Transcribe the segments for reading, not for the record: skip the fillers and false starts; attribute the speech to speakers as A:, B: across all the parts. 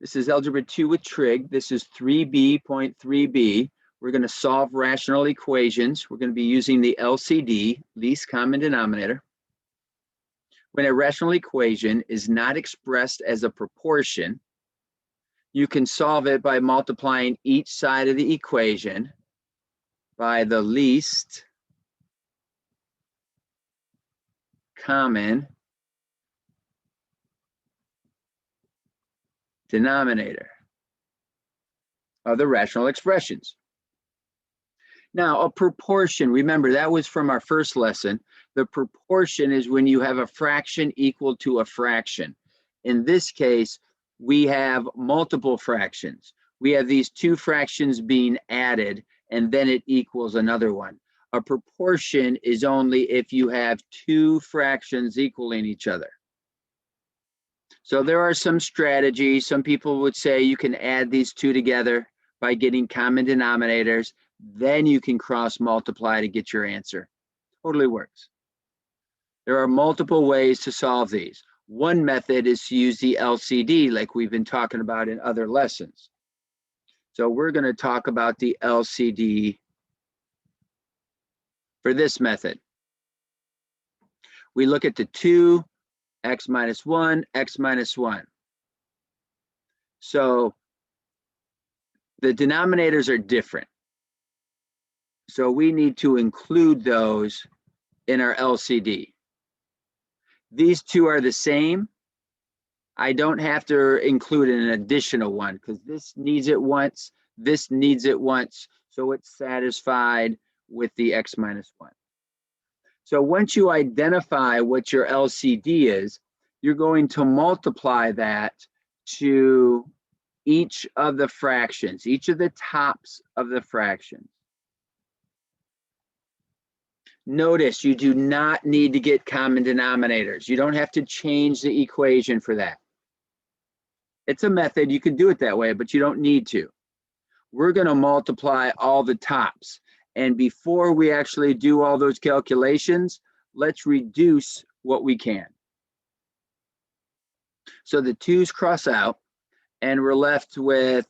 A: This is Algebra 2 with trig. This is 3b.3b. We're going to solve rational equations. We're going to be using the LCD, least common denominator. When a rational equation is not expressed as a proportion, you can solve it by multiplying each side of the equation by the least common denominator of the rational expressions. Now, a proportion, remember that was from our first lesson. The proportion is when you have a fraction equal to a fraction. In this case, we have multiple fractions. We have these two fractions being added, and then it equals another one. A proportion is only if you have two fractions equaling each other. So there are some strategies. Some people would say you can add these two together by getting common denominators. Then you can cross multiply to get your answer. Totally works. There are multiple ways to solve these. One method is to use the LCD like we've been talking about in other lessons. So we're going to talk about the LCD for this method. We look at the 2, x minus 1, x minus 1. So the denominators are different. So we need to include those in our LCD. These two are the same. I don't have to include an additional one because this needs it once, this needs it once, so it's satisfied with the x minus 1. So once you identify what your LCD is, you're going to multiply that to each of the fractions, each of the tops of the fractions. Notice you do not need to get common denominators. You don't have to change the equation for that. It's a method, you can do it that way, but you don't need to. We're going to multiply all the tops. And before we actually do all those calculations, let's reduce what we can. So the 2's cross out, and we're left with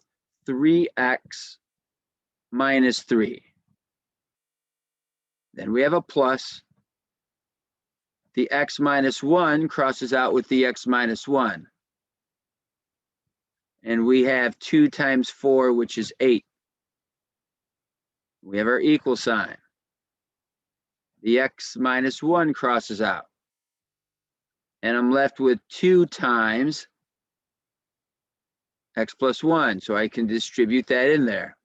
A: 3x minus 3. Then we have a plus. The x minus 1 crosses out with the x minus 1. And we have 2 times 4, which is 8. We have our equal sign. The x minus 1 crosses out. And I'm left with 2 times x plus 1. So I can distribute that in there.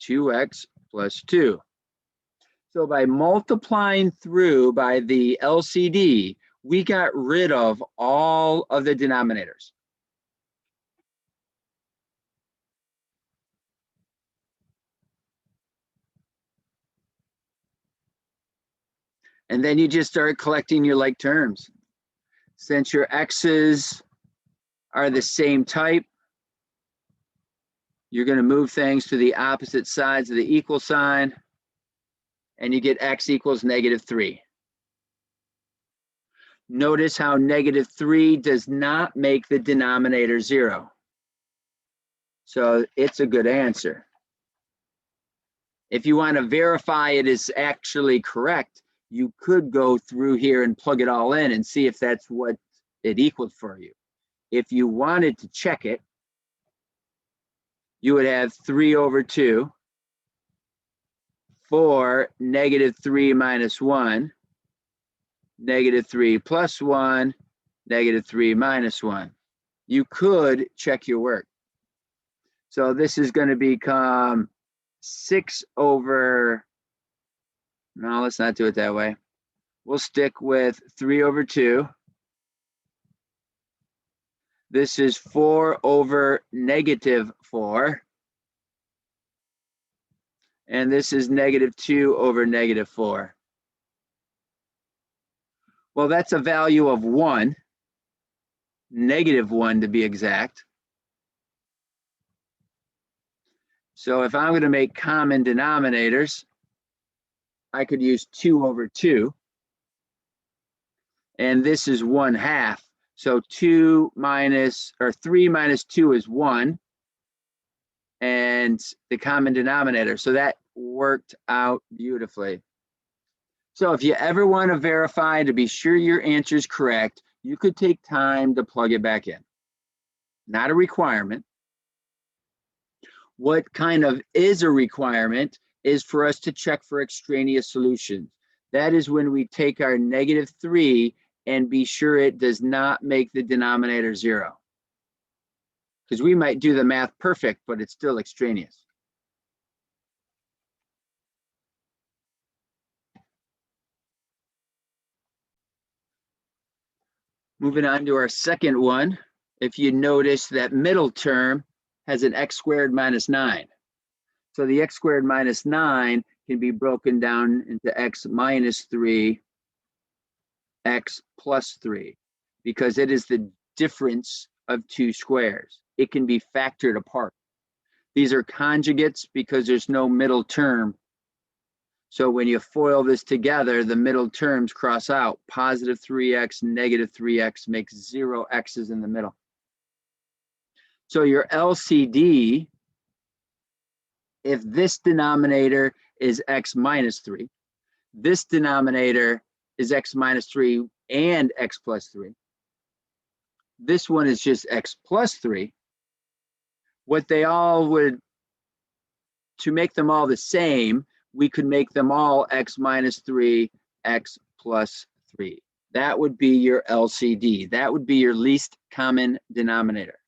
A: 2x plus 2. So by multiplying through by the LCD, we got rid of all of the denominators. And then you just start collecting your like terms. Since your x's are the same type, you're going to move things to the opposite sides of the equal sign, and you get x equals -3. Notice how -3 does not make the denominator 0. So it's a good answer. If you want to verify it is actually correct, you could go through here and plug it all in and see if that's what it equals for you. If you wanted to check it, you would have 3/2 for -3 minus 1, -3 plus 1, -3 minus 1. You could check your work. So this is going to become 6 over, no, let's not do it that way. We'll stick with 3/2. This is 4 over -4. And this is -2 over -4. Well, that's a value of 1, -1 to be exact. So if I'm going to make common denominators, I could use 2/2. And this is 1/2. So 3 minus 2 is 1, and the common denominator. So that worked out beautifully. So if you ever want to verify to be sure your answer is correct, you could take time to plug it back in. Not a requirement. What kind of is a requirement is for us to check for extraneous solutions. That is when we take our -3 and be sure it does not make the denominator 0. Because we might do the math perfect, but it's still extraneous. Moving on to our second one, if you notice that middle term has an x squared minus 9. So the x squared minus 9 can be broken down into x minus 3, x plus 3, because it is the difference of two squares. It can be factored apart. These are conjugates because there's no middle term. So when you FOIL this together, the middle terms cross out. Positive 3x, negative 3x makes 0 x's in the middle. So your LCD, if this denominator is x minus 3, this denominator is x minus 3 and x plus 3. This one is just x plus 3. What they all would, to make them all the same, we could make them all x minus 3, x plus 3. That would be your LCD. That would be your least common denominator.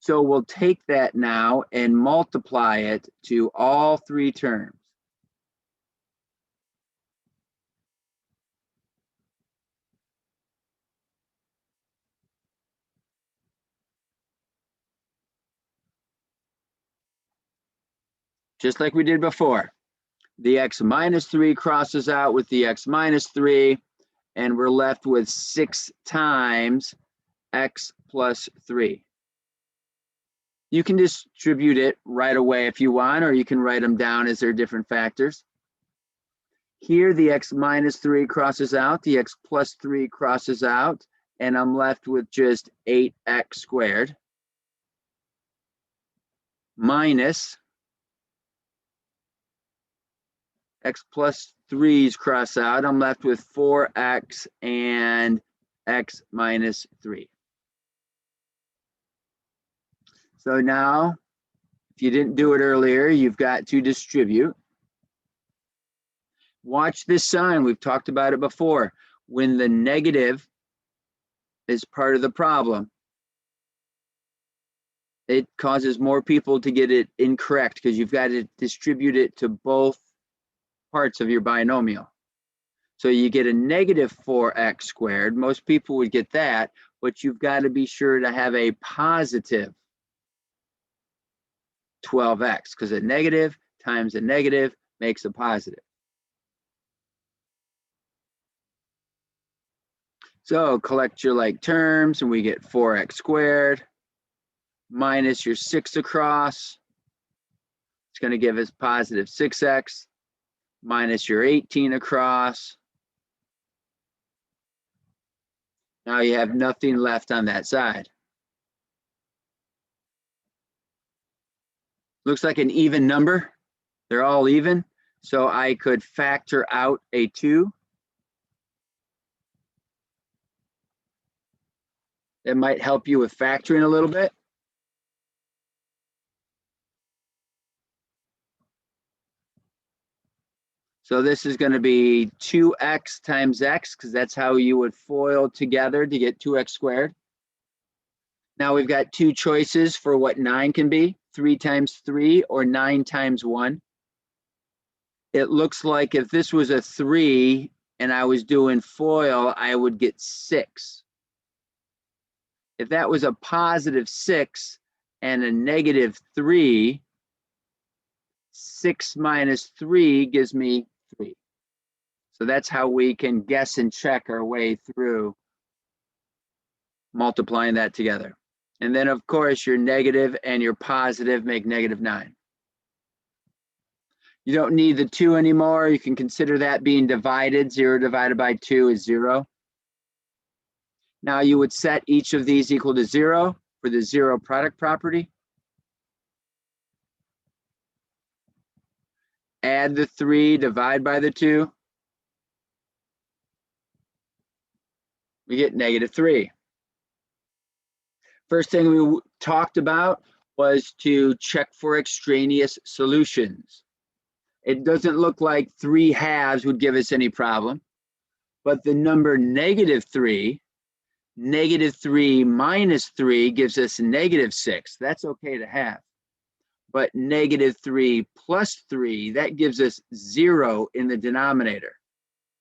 A: So we'll take that now and multiply it to all three terms. Just like we did before. The x minus 3 crosses out with the x minus 3, and we're left with 6 times x plus 3. You can distribute it right away if you want, or you can write them down as they're different factors. Here, the x minus 3 crosses out, the x plus 3 crosses out, and I'm left with just 8x squared minus x plus 3's cross out. I'm left with 4x and x minus 3. So now, if you didn't do it earlier, you've got to distribute. Watch this sign. We've talked about it before. When the negative is part of the problem, it causes more people to get it incorrect because you've got to distribute it to both parts of your binomial. So you get a negative 4x squared. Most people would get that, but you've got to be sure to have a positive 12x, because a negative times a negative makes a positive. So collect your like terms, and we get 4x squared minus your 6 across. It's going to give us positive 6x minus your 18 across. Now you have nothing left on that side. Looks like an even number. They're all even. So I could factor out a 2. That might help you with factoring a little bit. So this is going to be 2x times x, because that's how you would FOIL together to get 2x squared. Now we've got two choices for what 9 can be, 3 times 3 or 9 times 1. It looks like if this was a 3 and I was doing FOIL, I would get 6. If that was a positive 6 and a negative 3, 6 minus 3 gives me 3. So that's how we can guess and check our way through multiplying that together. And then, of course, your negative and your positive make -9. You don't need the 2 anymore. You can consider that being divided. 0 divided by 2 is 0. Now you would set each of these equal to 0 for the zero product property. Add the 3, divide by the 2. We get -3. First thing we talked about was to check for extraneous solutions. It doesn't look like 3 halves would give us any problem, but the number -3, -3 minus 3 gives us -6. That's okay to have. But -3 plus 3, that gives us 0 in the denominator.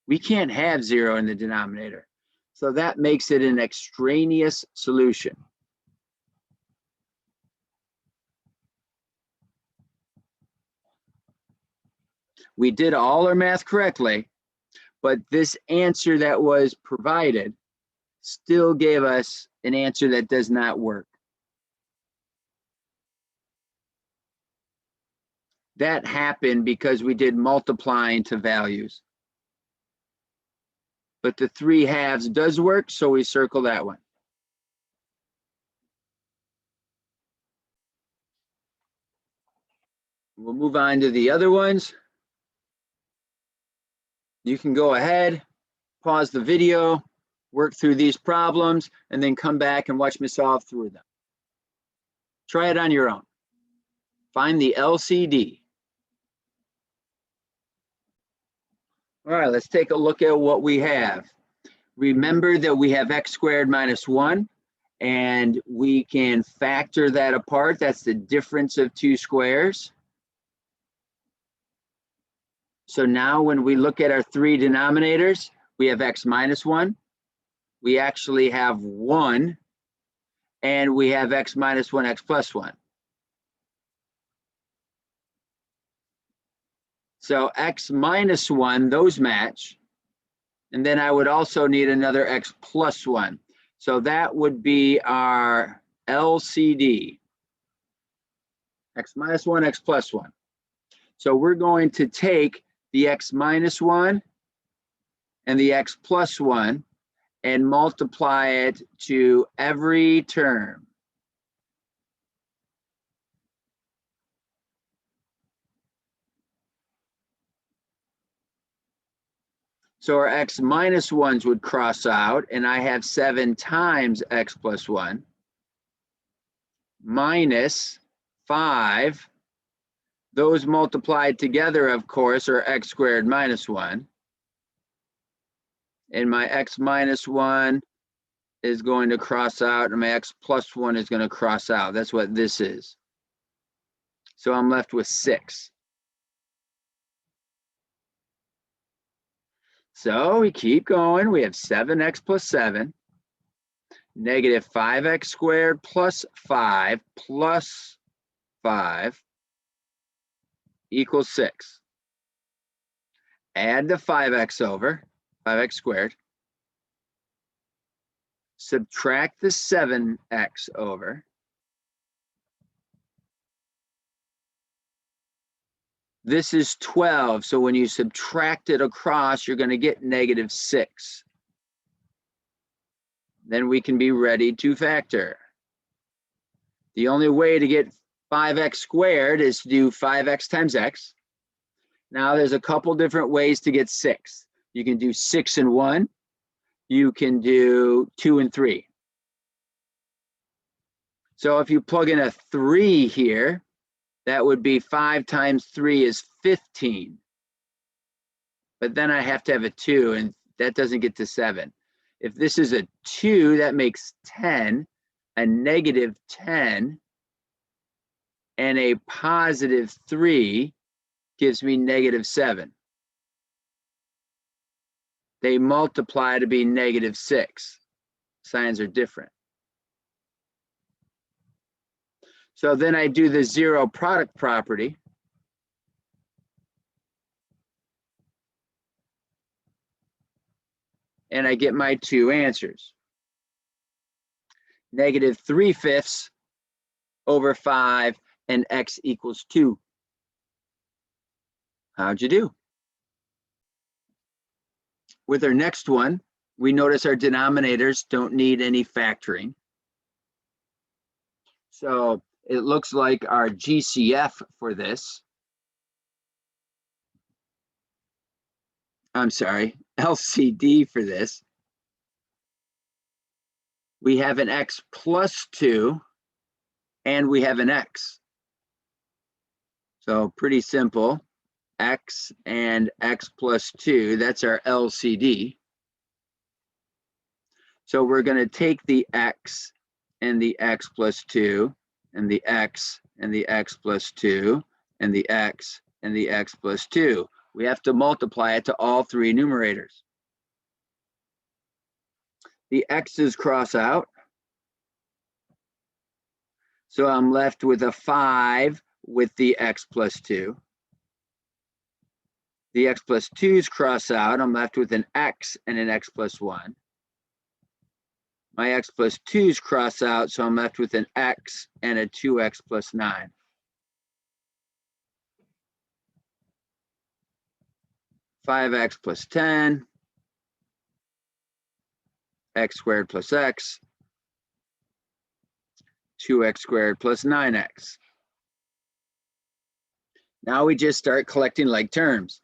A: We can't have 0 in the denominator. So that makes it an extraneous solution. We did all our math correctly, but this answer that was provided still gave us an answer that does not work. That happened because we did multiplying to values. But the 3 halves does work, so we circle that one. We'll move on to the other ones. You can go ahead, pause the video, work through these problems, and then come back and watch me solve through them. Try it on your own. Find the LCD. All right, let's take a look at what we have. Remember that we have x squared minus 1, and we can factor that apart. That's the difference of 2 squares. So now when we look at our 3 denominators, we have x minus 1. We actually have 1, and we have x minus 1, x plus 1. So x minus 1, those match. And then I would also need another x plus 1. So that would be our LCD. X minus 1, x plus 1. So we're going to take the x minus 1 and the x plus 1 and multiply it to every term. So our x minus 1s would cross out, and I have 7 times x plus 1 minus 5. Those multiplied together, of course, are x squared minus 1. And my x minus 1 is going to cross out, and my x plus 1 is going to cross out. That's what this is. So I'm left with 6. So we keep going. We have 7x plus 7, negative 5x squared plus 5 equals 6. Add the 5x over, 5x squared. Subtract the 7x over. This is 12, so when you subtract it across, you're going to get -6. Then we can be ready to factor. The only way to get 5x squared is to do 5x times x. Now there's a couple different ways to get 6. You can do 6 and 1. You can do 2 and 3. So if you plug in a 3 here, that would be 5 times 3 is 15. But then I have to have a 2, and that doesn't get to 7. If this is a 2, that makes 10, a -10, and a +3 gives me -7. They multiply to be -6. Signs are different. So then I do the zero product property. And I get my 2 answers. -3/5 over 5 and x equals 2. How'd you do? With our next one, we notice our denominators don't need any factoring. So it looks like our GCF for this, I'm sorry, LCD for this, we have an x plus 2 and we have an x. So pretty simple, x and x plus 2, that's our LCD. So we're going to take the x and the x plus 2 and the x and the x plus 2 and the x and the x plus 2. We have to multiply it to all three numerators. The x's cross out. So I'm left with a 5 with the x plus 2. The x plus 2's cross out. I'm left with an x and an x plus 1. My x plus 2's cross out, so I'm left with an x and a 2x plus 9. Five x plus 10, x squared plus x, 2x squared plus 9x. Now we just start collecting like terms.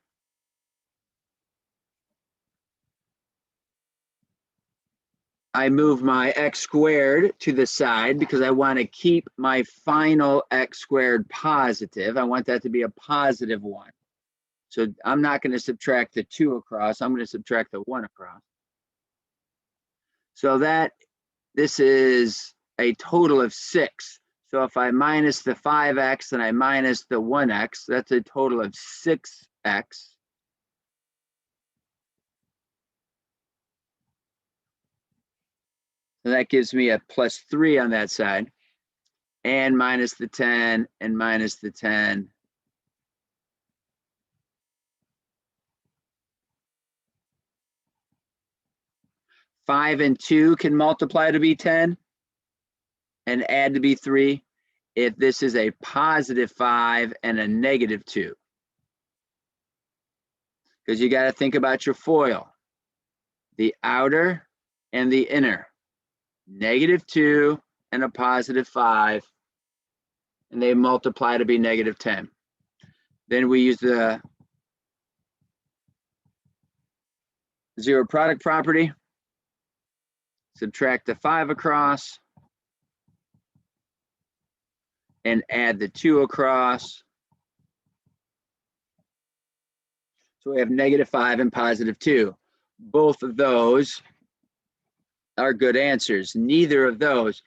A: I move my x squared to the side because I want to keep my final x squared positive. I want that to be a positive 1. So I'm not going to subtract the 2 across. I'm going to subtract the 1 across. So this is a total of 6. So if I minus the 5x and I minus the 1x, that's a total of 6x. And that gives me a plus 3 on that side. And minus the 10 and minus the 10. Five and 2 can multiply to be 10 and add to be 3 if this is a positive 5 and a negative 2. Because you got to think about your FOIL. The outer and the inner. Negative 2 and a positive 5. And they multiply to be negative 10. Then we use the zero product property. Subtract the 5 across. And add the 2 across. So we have negative 5 and positive 2. Both of those are good answers. Neither of those.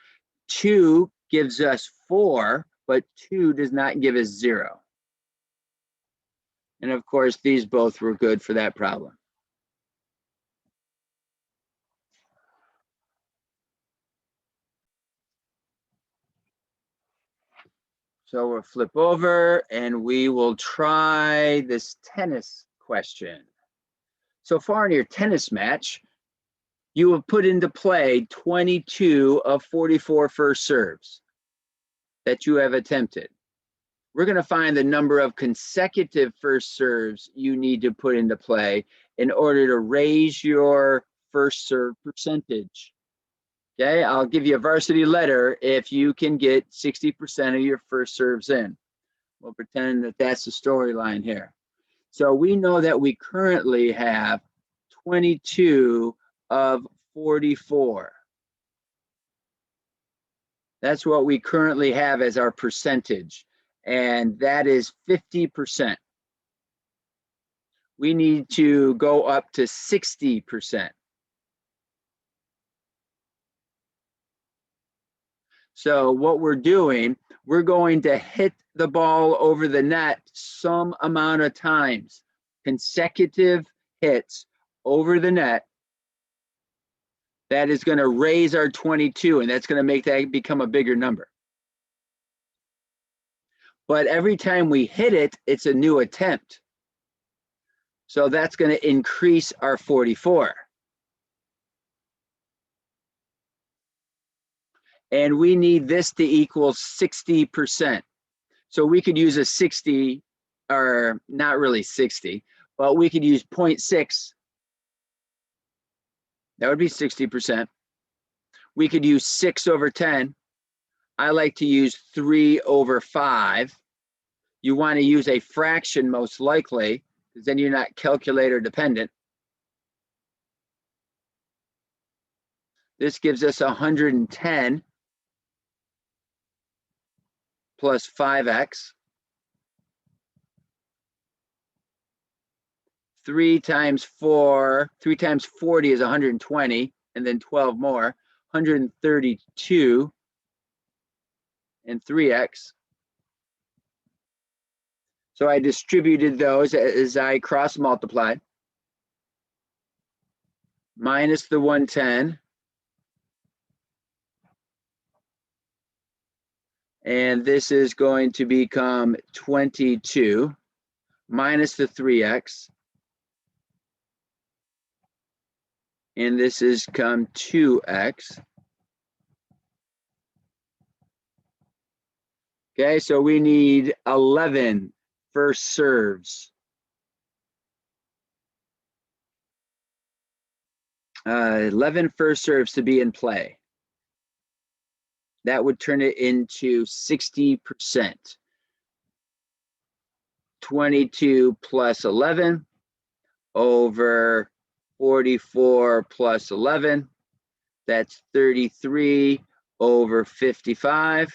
A: 2 gives us 4, but 2 does not give us 0. And of course, these both were good for that problem. So we'll flip over and we will try this tennis question. So far in your tennis match, you have put into play 22 of 44 first serves that you have attempted. We're going to find the number of consecutive first serves you need to put into play in order to raise your first serve percentage. Okay, I'll give you a varsity letter if you can get 60% of your first serves in. We'll pretend that that's the storyline here. So we know that we currently have 22 of 44. That's what we currently have as our percentage, and that is 50%. We need to go up to 60%. So what we're doing, we're going to hit the ball over the net some amount of times, consecutive hits over the net. That is going to raise our 22, and that's going to make that become a bigger number. But every time we hit it, it's a new attempt. So that's going to increase our 44. And we need this to equal 60%. So we could use a 60 or not really 60, but we could use 0.6. That would be 60%. We could use 6 over 10. I like to use 3 over 5. You want to use a fraction most likely, because then you're not calculator dependent. This gives us 110 plus 5x. 3 times 40 is 120, and then 12 more, 132 and 3x. So I distributed those as I cross multiplied. Minus the 110. And this is going to become 22 minus the 3x. And this is come 2x. Okay, so we need 11 first serves. 11 first serves to be in play. That would turn it into 60%. 22 plus 11 over 44 plus 11. That's 33 over 55.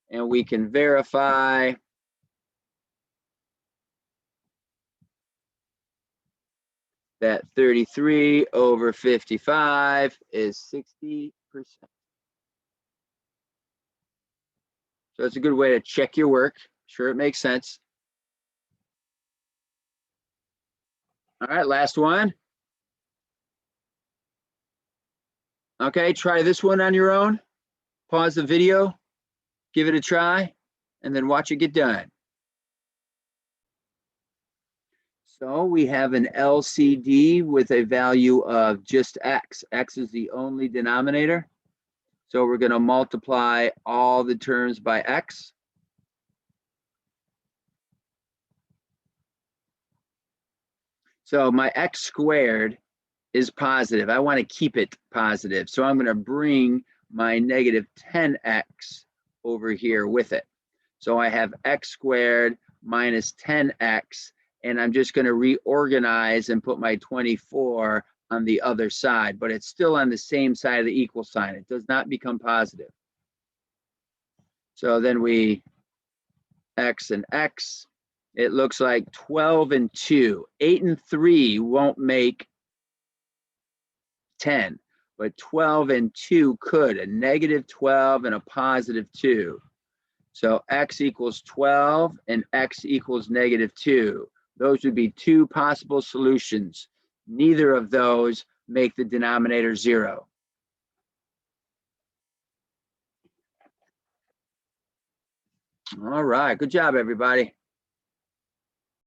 A: And we can verify that 33 over 55 is 60%. So it's a good way to check your work. Sure, it makes sense. All right, last one. Okay, try this one on your own. Pause the video, give it a try, and then watch it get done. So we have an LCD with a value of just x. X is the only denominator. So we're going to multiply all the terms by x. So my x squared is positive. I want to keep it positive. So I'm going to bring my negative 10x over here with it. So I have x squared minus 10x, and I'm just going to reorganize and put my 24 on the other side, but it's still on the same side of the equal sign. It does not become positive. So then we x and x. It looks like 12 and 2. 8 and 3 won't make 10, but 12 and 2 could. A negative 12 and a positive 2. So x equals 12 and x equals negative 2. Those would be two possible solutions. Neither of those make the denominator 0. All right, good job, everybody.